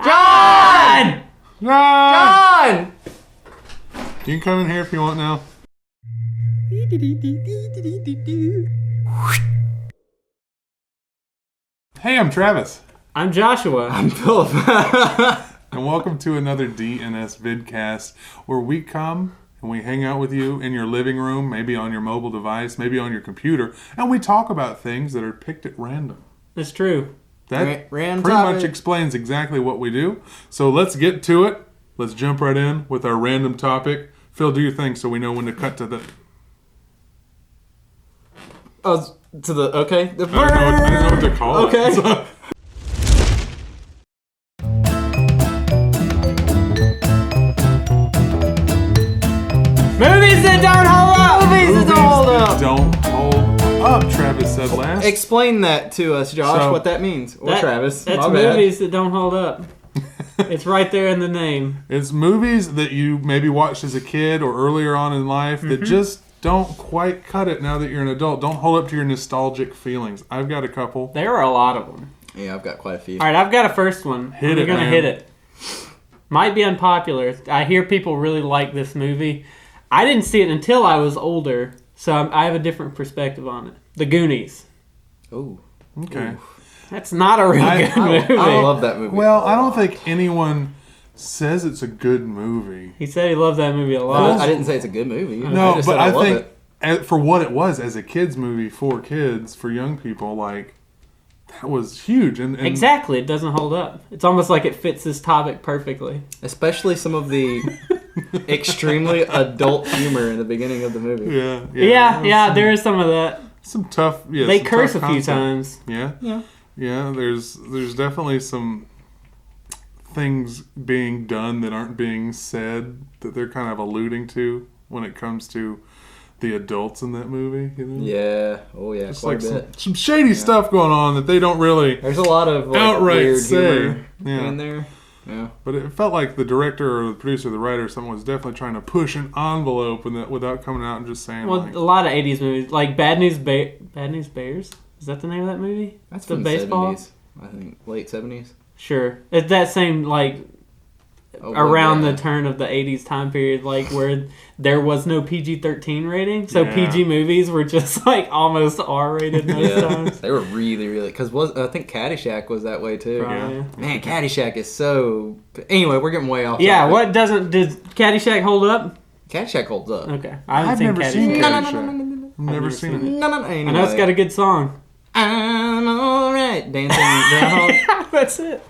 John! John! You can come in here if you want now. Hey, I'm Travis. I'm Joshua. I'm Phillip. And welcome to another DNS Vidcast, where we come and we hang out with you in your living room, maybe on your mobile device, maybe on your computer, and we talk about things that are picked at random. That's true. That pretty much explains exactly what we do. So let's get to it. Let's jump right in with our random topic. Phil, do your thing so we know when to cut to the... Okay. I don't know what to call it. Okay. Movies that don't hold up! Movies that don't hold up, Travis said last. Explain that to us, Josh, what that means. Or Travis. That's movies that don't hold up. It's right there in the name. It's movies that you maybe watched as a kid or earlier on in life that just don't quite cut it now that you're an adult. Don't hold up to your nostalgic feelings. I've got a couple. There are a lot of them. Yeah, I've got quite a few. All right, I've got a first one. We're going to hit it. Might be unpopular. I hear people really like this movie. I didn't see it until I was older, so I have a different perspective on it. The Goonies. Ooh. Okay. Ooh. That's not a real good movie. I love that movie. Well, I don't think anyone says it's a good movie. He said he loved that movie a lot. I didn't say it's a good movie. No, but I think for what it was as a kid's movie for kids, for young people, like, that was huge. And exactly. It doesn't hold up. It's almost like it fits this topic perfectly. Especially some of the extremely adult humor in the beginning of the movie. Yeah, there is some of that. Some tough, they curse a few times. Yeah, there's definitely some things being done that aren't being said that they're kind of alluding to when it comes to the adults in that movie. You know? Yeah. Oh, yeah. Just quite like a bit. some shady stuff going on that they don't really. There's a lot of outright weird say humor in there. Yeah. But it felt like the director or the producer or the writer or someone was definitely trying to push an envelope without coming out and just saying. Well, a lot of 80s movies, like Bad News Bears. Is that the name of that movie? That's the from baseball. 70s. I think late 70s. Sure, it's that same around the turn of the 80s time period, like where there was no PG-13 rating, so PG movies were just like almost R-rated most times. They were really because I think Caddyshack was that way too. Yeah. Man, Caddyshack is so. Anyway, we're getting way off. Yeah, topic. does Caddyshack hold up? Caddyshack holds up. Okay, I've never seen Caddyshack. No. I've never seen it. No. Anyway. I know it's got a good song. I'm alright. Dancing groundhog. That's it.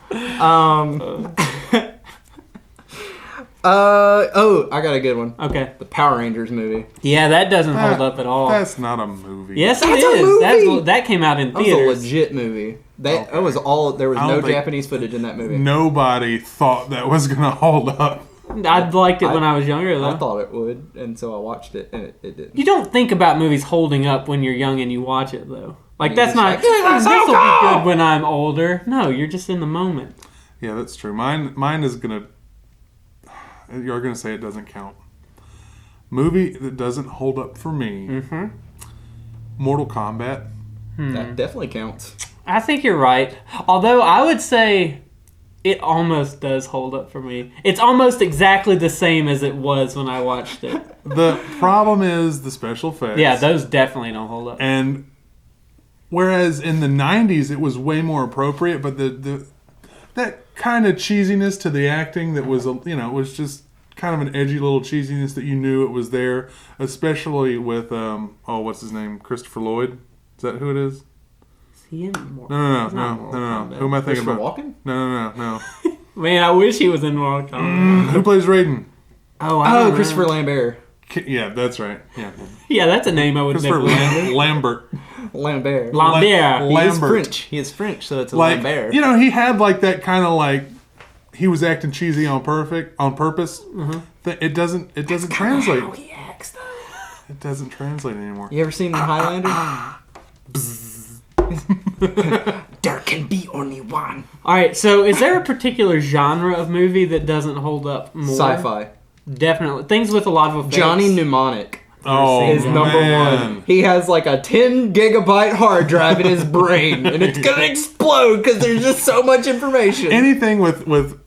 I got a good one. Okay. The Power Rangers movie. Yeah, that doesn't hold up at all. That's not a movie. Yes, That's it is. a movie. That came out in theaters. That was a legit movie. That was all. There was no Japanese footage in that movie. Nobody thought that was going to hold up. I liked it when I was younger, though. I thought it would, and so I watched it, and it didn't. You don't think about movies holding up when you're young and you watch it, though. Like, that's not, like, this will be good when I'm older. No, you're just in the moment. Yeah, that's true. Mine is going to... You're going to say it doesn't count. Movie that doesn't hold up for me. Mortal Kombat. That definitely counts. I think you're right. Although, I would say... It almost does hold up for me. It's almost exactly the same as it was when I watched it. The problem is the special effects. Yeah, those definitely don't hold up. And whereas in the 90s it was way more appropriate, but that kind of cheesiness to the acting that was, it was just kind of an edgy little cheesiness that you knew it was there, especially with, what's his name? Christopher Lloyd? Is that who it is? He in more? No. Who am I thinking about? Walken? No. Man, I wish he was in Mortal Kombat. Who plays Raiden? Oh, Christopher Lambert. Yeah, that's right. Yeah. Yeah, that's a name I would never remember. Lambert. Lambert. He is French, so it's a Lambert. He had like that kind of like he was acting cheesy on purpose. It doesn't translate. How he acts, though. It doesn't translate anymore. You ever seen Highlander? There can be only one. Alright, so is there a particular genre of movie that doesn't hold up more? Sci-fi. Definitely. Things with a lot of effects. Johnny Mnemonic. Oh, is number man. one. He has like a 10 gigabyte hard drive in his brain, and it's gonna explode because there's just so much information. Anything with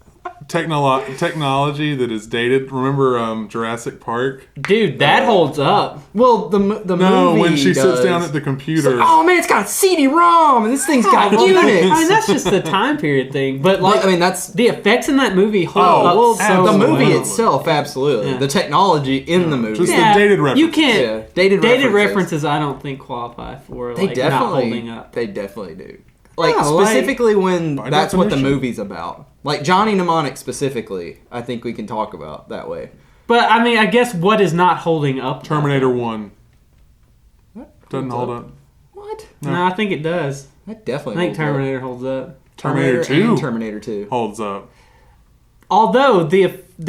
technology that is dated. Remember Jurassic Park? Dude, that holds up. Well, the No, movie when she sits does. down at the computer. Oh man, it's got CD-ROM, and this thing's got Well, Unix. I mean, that's just the time period thing. But like, I mean, that's the effects in that movie hold Oh, up well, so absolutely. the movie well. itself, absolutely. Yeah. The technology in the movie. Just the dated references. You can't. Yeah, dated references. I don't think qualify for They like not definitely, holding up. they definitely do. Like Yeah, like- specifically when By that's what the definition. movie's about. Like Johnny Mnemonic specifically, I think we can talk about that way. But I mean, I guess what is not holding up? Terminator 1 What? doesn't hold up. What? No, I think it does. That I definitely. think holds up. Terminator holds up. Terminator 2 and Terminator 2. holds up. Although the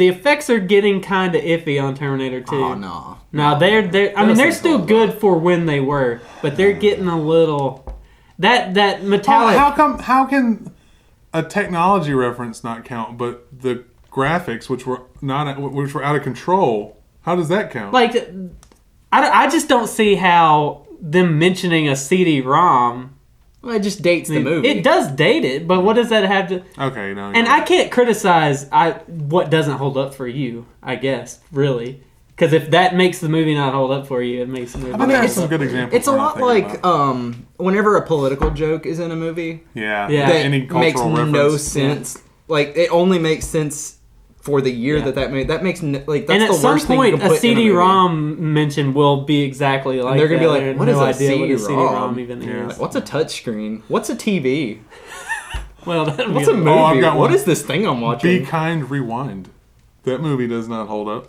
effects are getting kind of iffy on Terminator 2. Oh no. No, they're. I mean, Those they're things still hold good for when they were, but they're getting a little. That Oh, metallic. how can a technology reference not count, but the graphics, which were out of control, how does that count? Like, I just don't see how them mentioning a CD-ROM. Well, it just dates the movie. It does date it, but what does that have to? Okay, no. And I can't criticize what doesn't hold up for you. I guess really, because if that makes the movie not hold up for you, it makes the movie. I mean, not there's hold some up good for you. examples. It's a we're not lot thinking like about. whenever a political joke is in a movie. Yeah. Yeah. That Any cultural makes reference. no sense. Like it only makes sense for the year that made. That makes like that's And at the some worst thing you point, can a put in movie. CD-ROM mention will be exactly like they're gonna be that. like, They have "What no is a idea what a CD-ROM? CD-ROM even Yeah. is?" What's a touchscreen? What's a TV? Well, that'd What's be a movie? Oh, I've got What one. is this thing I'm watching? Be Kind, Rewind. That movie does not hold up.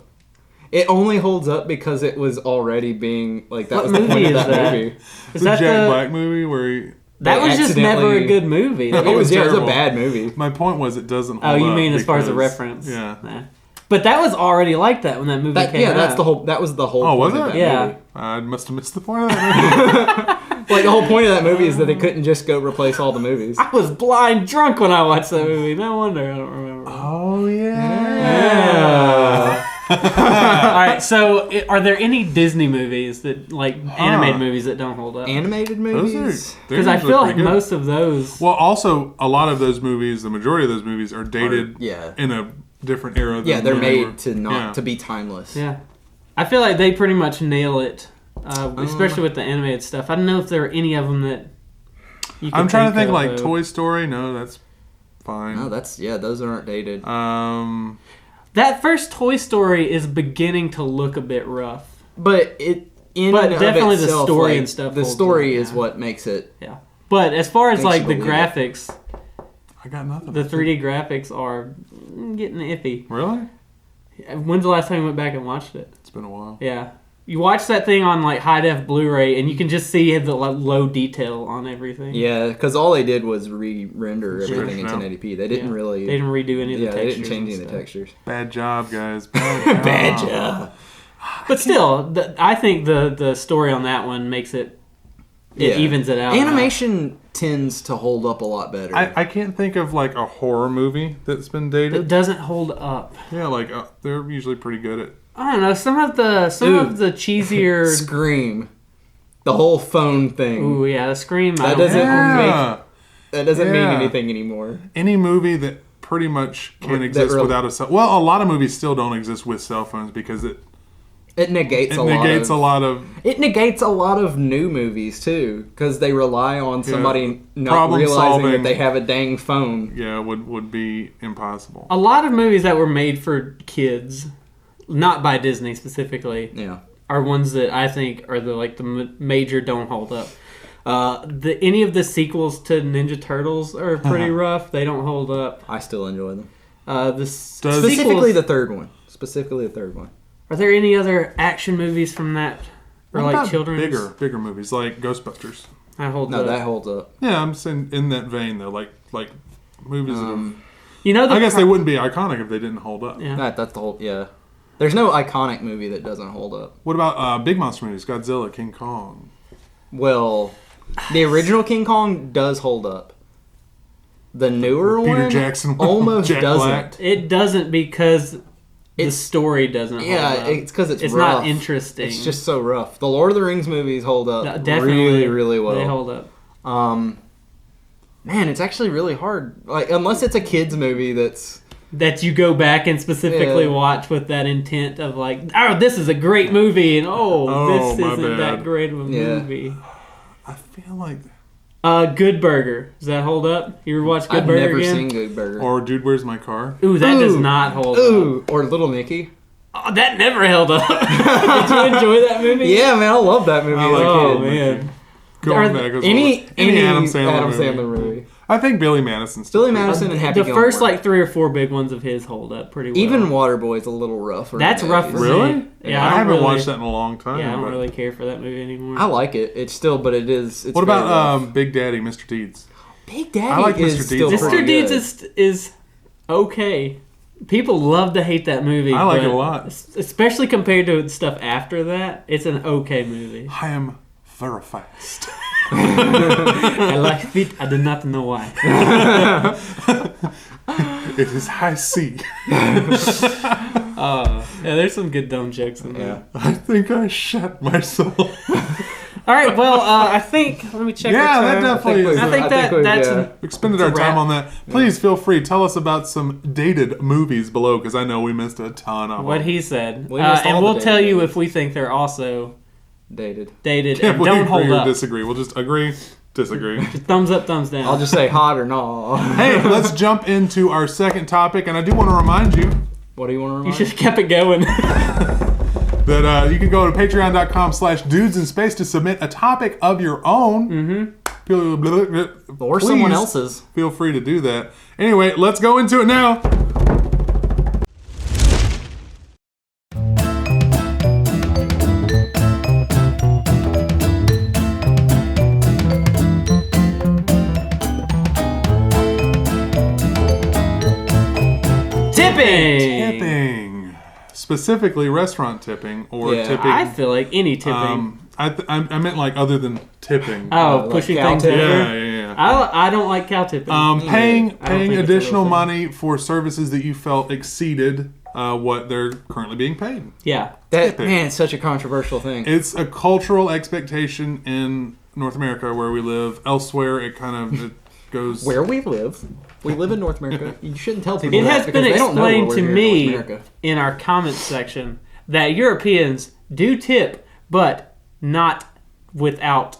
It only holds up because it was already being like that What was the movie point of is that that? movie. Is The that Jack the? Black movie where he... That They was just never a accidentally- good movie. It It was a terrible. bad movie. My point was it doesn't Oh, hold up. you mean as far as a because- reference? Yeah. Nah. But that was already like that when that movie came out. That's the whole. That was the whole. Oh, point was of it? that Yeah. movie. I must have missed the point of that movie. Like the whole point of that movie is that they couldn't just go replace all the movies. I was blind drunk when I watched that movie. No wonder I don't remember. Oh, Yeah. All right. So, are there any Disney movies that, like, animated movies that don't hold up? Animated Those movies. Because I feel like most of those. Well, also, a lot of those movies, the majority of those movies are dated yeah. in a different era. Than Yeah, they're when they made were. to not Yeah. to be timeless. Yeah. I feel like they pretty much nail it, especially with the animated stuff. I don't know if there are any of them that. You can I'm trying to think of, like Toy Story. No, that's fine. No, those aren't dated. That first Toy Story is beginning to look a bit rough. But it in But and definitely of the itself, story like, and stuff The holds story up, is yeah. what makes it. Yeah. But as far as Makes like you the believe it. graphics, I got nothing. the 3D graphics are getting iffy. Really? When's the last time you went back and watched it? It's been a while. Yeah. You watch that thing on like high def Blu-ray and you can just see the low detail on everything. Yeah, because all they did was re-render everything in Yeah. 1080p. They didn't really. They didn't redo any of the yeah, they textures. didn't change any and of the stuff. textures. Bad job, guys. Bad Bad job. But still, I think the story on that one makes it. It evens it out. Animation tends to hold up a lot better. I can't think of like a horror movie that's been dated. It doesn't hold up. Yeah, like they're usually pretty good at. I don't know. Some of the cheesier. Scream, the whole phone thing. Ooh, yeah, the Scream. That doesn't Yeah. That doesn't mean Yeah. anything anymore. Any movie that pretty much That can't exist really- without a cell. Well, a lot of movies still don't exist with cell phones because it It negates a lot of It negates a lot of new movies too, because they rely on somebody not Problem realizing solving. that they have a dang phone. yeah would be impossible. A lot of movies that were made for kids, not by Disney specifically, Yeah. are ones that I think are the major don't hold up. Any of the sequels to Ninja Turtles are pretty rough. They don't hold up. I still enjoy them. Specifically, the third one. Specifically the third one. are there any other action movies from that, or What like about children's? bigger movies like Ghostbusters? That holds No, up. that holds up. Yeah, I'm saying in that vein though, like movies. You know, I guess they wouldn't be iconic if they didn't hold up. Yeah. That's the whole. Yeah. There's no iconic movie that doesn't hold up. What about big monster movies? Godzilla, King Kong. Well, the original King Kong does hold up. The newer Peter one Jackson, almost Jack doesn't. Black. It doesn't because the story doesn't hold up. It's because it's rough. Not interesting. It's just so rough. The Lord of the Rings movies hold up definitely, really, really well. They hold up. Man, it's actually really hard. Like, unless it's a kid's movie that you go back and specifically watch with that intent of like, oh, this is a great movie, and this isn't that great of a movie. I feel like Good Burger. Does that hold up? You ever watch Good Burger I've never again? seen Good Burger. Or Dude, Where's My Car? Ooh, that does not hold up. Or Little Nicky. Oh, that never held up. Did you enjoy that movie? Yeah, man, I love that movie as a kid. Man. Going back as any Adam Sandler movie. I think Billy Madison's Billy Madison and Happy The first Gilmore. 3 or 4 big ones of his hold up pretty well. Even Waterboy's a little rough. That's rough for Really? me. Yeah, I haven't really, watched that in a long time. Yeah, I don't really care for that movie anymore. I like it. It's still, but it is. It's what about Big Daddy, Mr. Deeds? Big Daddy? I like is Mr. still Deeds. Mr. pretty Deeds good. is okay. People love to hate that movie. I like it a lot. Especially compared to stuff after that. It's an okay movie. I am very fast. I like it. I do not know why. It is high C. Yeah, there's some good dumb jokes in there. I think I shat myself. All right, well, I think, let me check. Yeah, our that time. definitely is. I think that's We expended our time on that. Please feel free. Tell us about some dated movies below, because I know we missed a ton of what them. he said. We missed all and the we'll dated tell you movies. if we think they're also dated. and We don't hold agree or up. disagree. We'll just agree, disagree. Thumbs up, thumbs down. I'll just say hot or not. Hey, let's jump into our second topic, and I do want to remind you What do you want to You remind should have kept it going. that you can go to patreon.com/dudesinSpace to submit a topic of your own. Or someone else's. Feel free to do that. Anyway, let's go into it now. Tipping. Specifically restaurant tipping or Yeah, tipping. I feel like any tipping. I meant like other than tipping. like pushing cow things tipping? over. Yeah. I don't like cow tipping. Paying think it's a real additional thing. money for services that you felt exceeded what they're currently being paid. Yeah. Tipping. Man, it's such a controversial thing. It's a cultural expectation in North America where we live. Elsewhere, it goes... Where we live. We live in North America. You shouldn't tell people It that has because been they don't know explained we're to here in me North America. in our comments section that Europeans do tip, but not without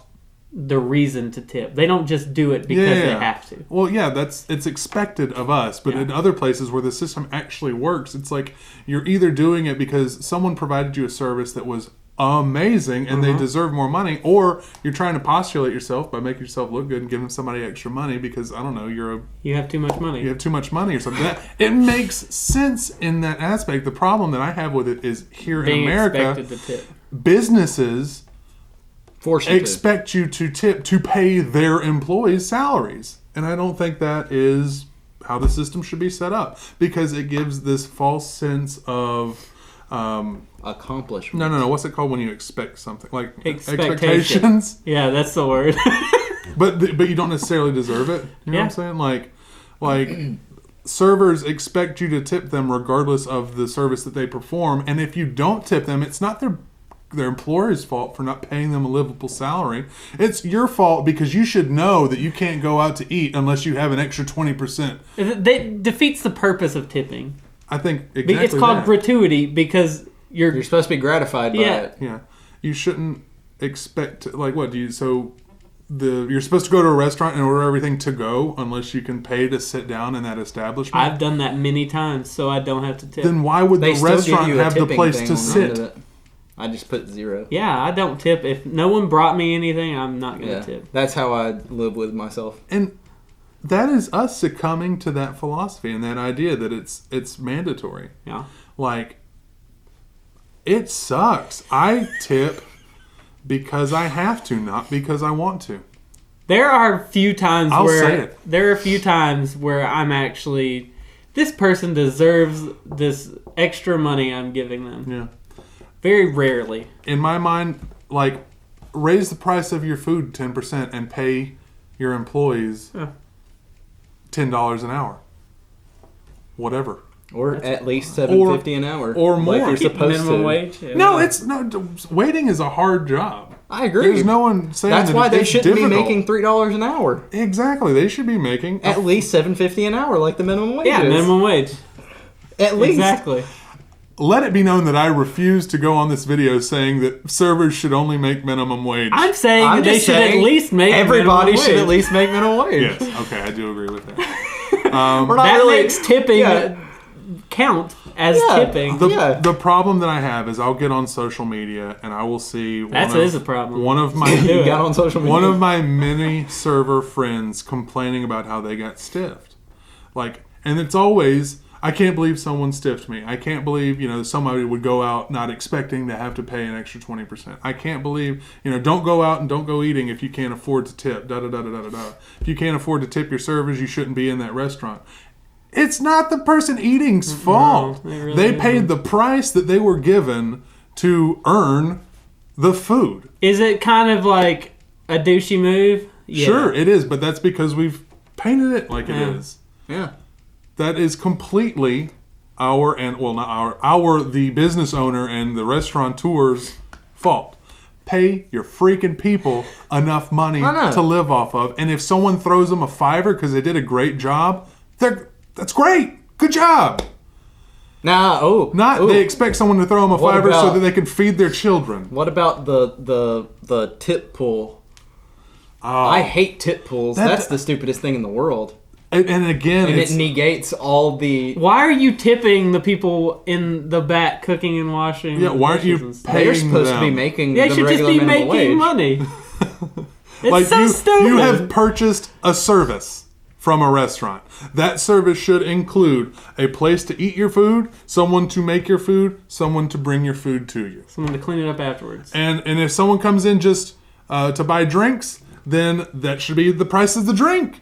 the reason to tip. They don't just do it because they have to. Well, yeah, it's expected of us, but in other places where the system actually works, it's like you're either doing it because someone provided you a service that was amazing and they deserve more money, or you're trying to postulate yourself by making yourself look good and giving somebody extra money because, I don't know, You have too much money. you have too much money or something. It makes sense in that aspect. The problem that I have with it is here Being in America, expected to tip. businesses Force you expect you to tip to pay their employees' salaries. And I don't think that is how the system should be set up, because it gives this false sense of accomplishment. no. What's it called when you expect something? Like Expectation. expectations? Yeah, that's the word. But you don't necessarily deserve it. You know what I'm saying? Like servers expect you to tip them regardless of the service that they perform. And if you don't tip them, it's not their employer's fault for not paying them a livable salary. It's your fault because you should know that you can't go out to eat unless you have an extra 20%. That defeats the purpose of tipping. I think exactly It's called that. gratuity because You're supposed to be gratified by it. Yeah. You shouldn't expect you're supposed to go to a restaurant and order everything to go unless you can pay to sit down in that establishment. I've done that many times, so I don't have to tip. Then why would They the still restaurant give you a have the tipping place thing to on the end of sit? it. I just put 0. Yeah, I don't tip. If no one brought me anything, I'm not going to Yeah, tip. that's how I live with myself. And that is us succumbing to that philosophy and that idea that it's mandatory. Yeah. Like, it sucks. I tip because I have to, not because I want to. There are a few times where I'm actually, this person deserves this extra money I'm giving them. Yeah. Very rarely. In my mind, like, raise the price of your food 10% and pay your employees $10 an hour. Whatever. Or at least $7.50 an hour, or more. Like you're supposed minimum to. wage. Yeah. No, waiting is a hard job. I agree. There's no one saying That's that why they it's shouldn't difficult. be making $3 an hour. Exactly, they should be making At least $7.50 an hour, like the minimum wage. Yeah, is. minimum wage. At least. Exactly. Let it be known that I refuse to go on this video saying that servers should only make minimum wage. I'm saying I'm that they just should saying at least make everybody minimum should wage. at least make minimum wage. Yes, okay, I do agree with that. We're not That really makes tipping Yeah. count as Yeah. tipping. The problem that I have is I'll get on social media and I will see That is a problem. one of my Do You it. got on social media. one of my many server friends complaining about how they got stiffed. And it's always, I can't believe someone stiffed me. I can't believe, somebody would go out not expecting to have to pay an extra 20%. I can't believe, don't go out and don't go eating if you can't afford to tip. If you can't afford to tip your servers, you shouldn't be in that restaurant. It's not the person eating's fault. it really they isn't. paid the price that they were given to earn the food. Is it kind of like a douchey move? Yeah. Sure, it is, but that's because we've painted it like it Yeah. is. Yeah. That is completely the business owner and the restaurateur's fault. Pay your freaking people enough money to live off of. And if someone throws them a $5 because they did a great job, that's great. Good job. They expect someone to throw them a What $5 so about- that they can feed their children. What about the tip pool? Oh. I hate tip pools. That's the stupidest thing in the world. And again, And it's, it negates all the... Why are you tipping the people in the back cooking and washing? yeah, why aren't dishes you and stuff? paying They're supposed to be them? making They the should just regular be minimum making wage. money. It's so stupid. You have purchased a service from a restaurant. That service should include a place to eat your food, someone to make your food, someone to bring your food to you. Someone to clean it up afterwards. And if someone comes in just to buy drinks, then that should be the price of the drink.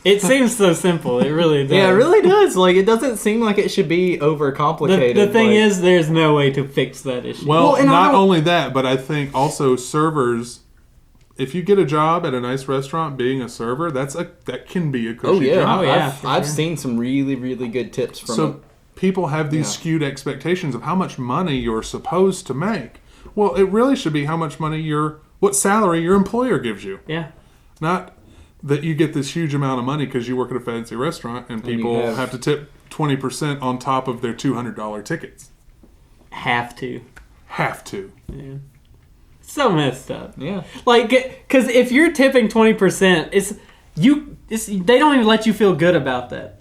It seems so simple. It really does. Yeah, it really does. Like, it doesn't seem like it should be overcomplicated. The thing like, is, there's no way to fix that issue. Well, and I not don't- only that, but I think also servers. If you get a job at a nice restaurant being a server, that can be a cushy Oh, yeah. job. Oh, yeah, for I've sure. seen some really, really good tips from So people have these skewed expectations of how much money you're supposed to make. Well, it really should be how much money what salary your employer gives you. Yeah. Not that you get this huge amount of money because you work at a fancy restaurant and people you have to tip 20% on top of their $200 tickets. Have to. Have to. Yeah. So messed up. Yeah. Like, because if you're tipping 20%, they don't even let you feel good about that.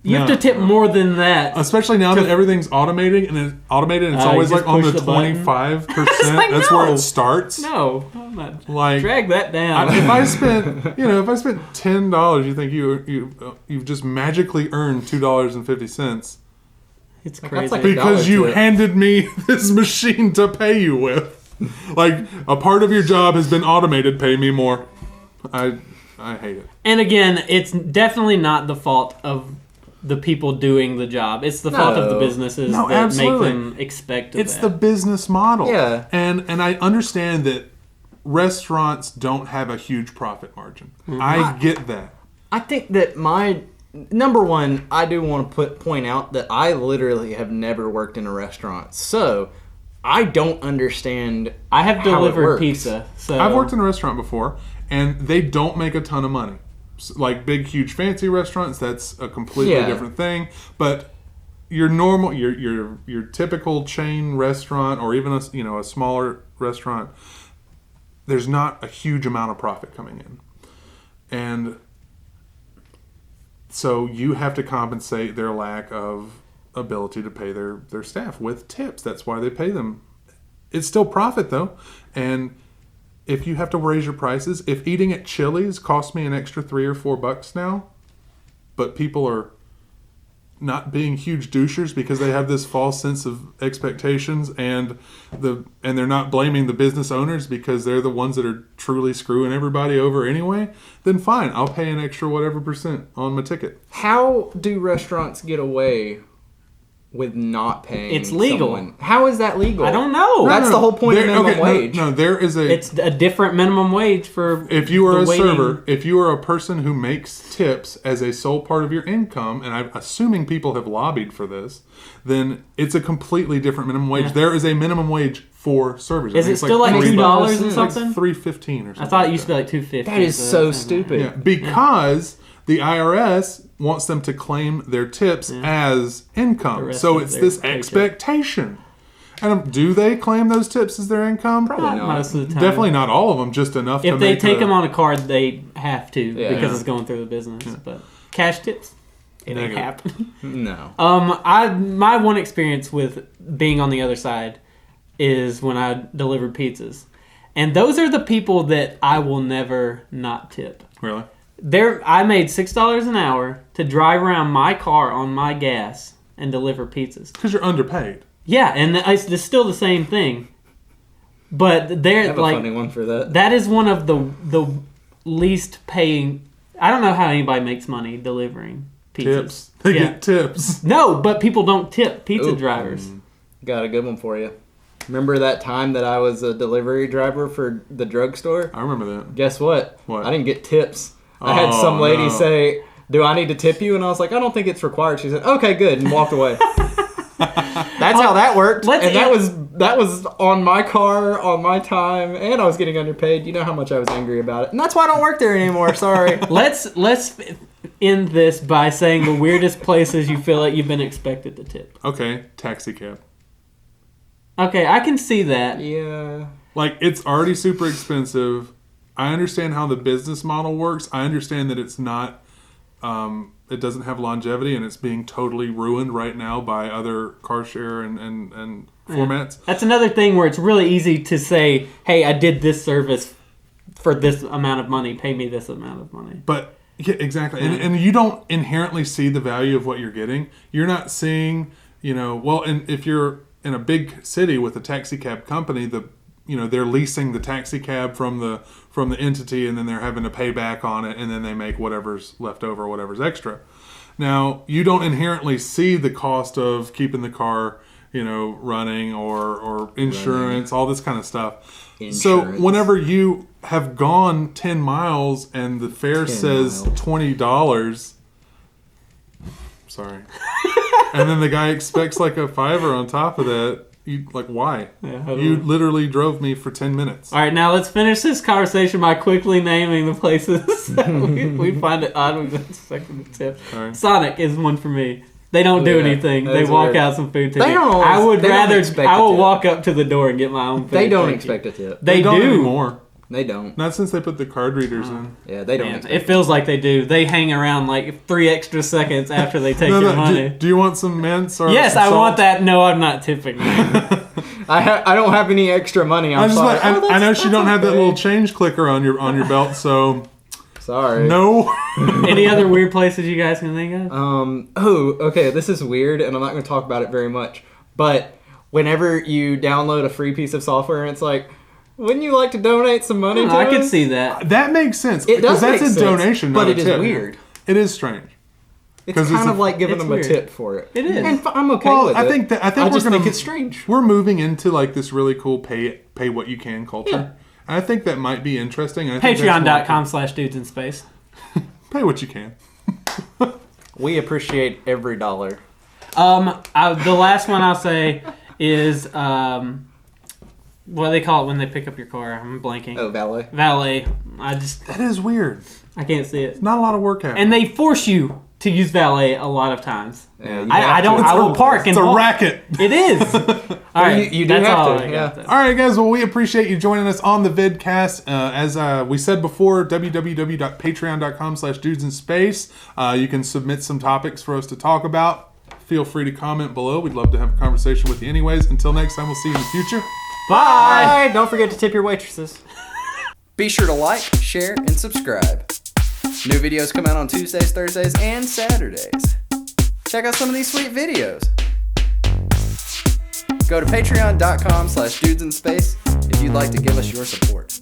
You have No. to tip more than that. Especially now that everything's automated and it's always you just like on the push the button. 25%. like, That's no. where it starts. No, I'm not. Like Drag that down. if I spent $10, you think you've just magically earned $2.50 It's Like, crazy. that's like because you tip. handed me this machine to pay you with. Like a part of your job has been automated. Pay me more. I hate it. And again, it's definitely not the fault of the people doing the job. It's the fault of the businesses No, that absolutely. make them expect It's that. the business model. Yeah. And I understand that restaurants don't have a huge profit margin. I get that. I think that my... Number one, I do want to point out that I literally have never worked in a restaurant. So, I don't understand I have how it delivered works. pizza. So I've worked in a restaurant before, and they don't make a ton of money. Like big, huge, fancy restaurants, that's a completely Yeah. different thing. But your normal, your typical chain restaurant, or even a smaller restaurant, there's not a huge amount of profit coming in, and so you have to compensate their lack of ability to pay their staff with tips. That's why they pay them. It's still profit though, and if you have to raise your prices, if eating at Chili's costs me an extra $3 or $4 now, but people are not being huge douchers because they have this false sense of expectations, and they're not blaming the business owners because they're the ones that are truly screwing everybody over anyway, then fine, I'll pay an extra whatever % on my ticket. How do restaurants get away with not paying. It's legal. Someone. How is that legal? I don't know. That's the whole point of minimum wage. No, there is a. It's a different minimum wage for. If you are a server, if you are a person who makes tips as a sole part of your income, and I'm assuming people have lobbied for this, then it's a completely different minimum wage. Yeah. There is a minimum wage for servers. Is it still like $2 or something? Like $3.15 or something. I thought it used to be like $2.50. That is so stupid. Yeah, because the IRS wants them to claim their tips as income. So it's this expectation. And do they claim those tips as their income? Probably not. Most of the time. Definitely not all of them, just enough if they take them on a card, they have to because it's going through the business. Yeah. But cash tips, it ain't happening. No. My one experience with being on the other side is when I delivered pizzas. And those are the people that I will never not tip. Really? I made $6 an hour to drive around my car on my gas and deliver pizzas. Because you're underpaid. Yeah, and it's still the same thing. But they're I have a funny one for that. That is one of the least paying. I don't know how anybody makes money delivering pizzas. Tips. They get tips. No, but people don't tip pizza drivers. Got a good one for you. Remember that time that I was a delivery driver for the drugstore? I remember that. Guess what? What? I didn't get tips. I had some lady say, "Do I need to tip you?" And I was like, "I don't think it's required." She said, "Okay, good," and walked away. That's how that worked. That was on my car, on my time, and I was getting underpaid. You know how much I was angry about it, and that's why I don't work there anymore. Sorry. Let's end this by saying the weirdest places you feel like you've been expected to tip. Okay, taxi cab. Okay, I can see that. Yeah. Like, it's already super expensive. I understand how the business model works. I understand that it's not, it doesn't have longevity, and it's being totally ruined right now by other car share and formats. That's another thing where it's really easy to say, hey, I did this service for this amount of money. Pay me this amount of money. But, yeah, exactly. And you don't inherently see the value of what you're getting. You're not seeing, and if you're in a big city with a taxi cab company, they're leasing the taxi cab from the entity, and then they're having to pay back on it, and then they make whatever's left over, whatever's extra. Now, you don't inherently see the cost of keeping the car, running or insurance, all this kind of stuff. So whenever you have gone 10 miles and the fare says $20, sorry. And then the guy expects like a $5 on top of that. You why? Yeah, you literally drove me for 10 minutes. All right, now let's finish this conversation by quickly naming the places that we find it odd we've been expecting to tip. Right. Sonic is one for me. They don't do anything. They walk out some food to me. I will walk up to the door and get my own food. They don't expect a tip. They don't do anymore. They don't. Not since they put the card readers in. Yeah, they don't. It feels like they do. They hang around like 3 extra seconds after they take your money. Do you want some mints or yes, I want that. No, I'm not tipping. I don't have any extra money. I'm sorry. I know she don't have that little change clicker on your belt, so sorry. No. Any other weird places you guys can think of? Okay. This is weird, and I'm not going to talk about it very much. But whenever you download a free piece of software, and it's like, wouldn't you like to donate some money to us? I can see that. That makes sense. It does make sense. That's a donation, but it is weird. It is strange. It's kind of like giving them a tip for it. It is. And I'm okay with it. I think it's strange. We're moving into like this really cool pay what you can culture. Yeah. And I think that might be interesting. Patreon.com/dudesinSpace. Pay what you can. We appreciate every dollar. The last one I'll say is what do they call it when they pick up your car? I'm blanking. Oh, valet. Valet. That is weird. I can't see it. Not a lot of work happening. And they force you to use valet a lot of times. Yeah, I will park and it's a racket. It is. All right, you do have to. All right, guys. Well, we appreciate you joining us on the vidcast. As we said before, www.patreon.com/dudesinSpace. You can submit some topics for us to talk about. Feel free to comment below. We'd love to have a conversation with you anyways. Until next time, we'll see you in the future. Bye. Don't forget to tip your waitresses. Be sure to like, share, and subscribe. New videos come out on Tuesdays, Thursdays, and Saturdays. Check out some of these sweet videos. Go to patreon.com/dudesinSpace if you'd like to give us your support.